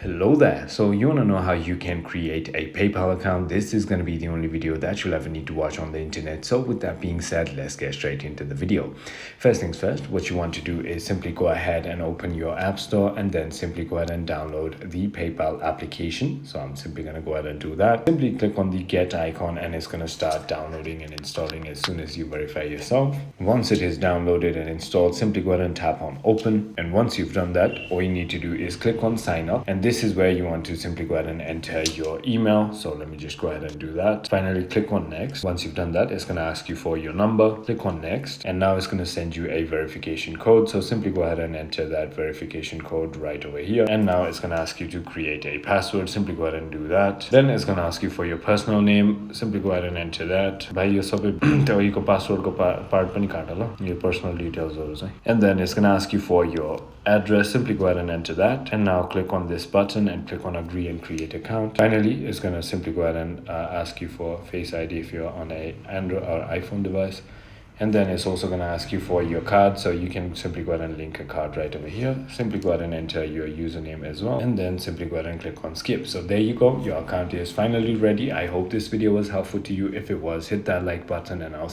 Hello there. So you want to know how you can create a PayPal account? This is going to be the only video that you'll ever need to watch on the internet. So with that being said, let's get straight into the video. First things first, what you want to do is simply go ahead and open your app store and then simply go ahead and download the PayPal application. So I'm simply going to go ahead and do that. Simply click on the get icon and it's going to start downloading and installing as soon as you verify yourself. Once it is downloaded and installed, simply go ahead and tap on open. And once you've done that, all you need to do is click on sign up, and this is where you want to simply go ahead and enter your email. So let me just go ahead and do that. Finally, click on next. Once you've done that, it's going to ask you for your number. Click on next, and now it's going to send you a verification code. So simply go ahead and enter that verification code right over here. And now it's going to ask you to create a password. Simply go ahead and do that. Then it's going to ask you for your personal name. Simply go ahead and enter that. Bhai यो सबै तपाईँको पासवर्डको part पनि काट ल, your personal details चाहिँ. And then it's going to ask you for your address. Simply go ahead and enter that, and now click on this button and click on agree and create account. Finally, it's going to simply go ahead and ask you for Face ID if you're on a Android or iPhone device. And then it's also going to ask you for your card, so you can simply go ahead and link a card right over here. Simply go ahead and enter your username as well, and then simply go ahead and click on skip. So there you go, your account is finally ready. I hope this video was helpful to you. If it was, hit that like button, and I'll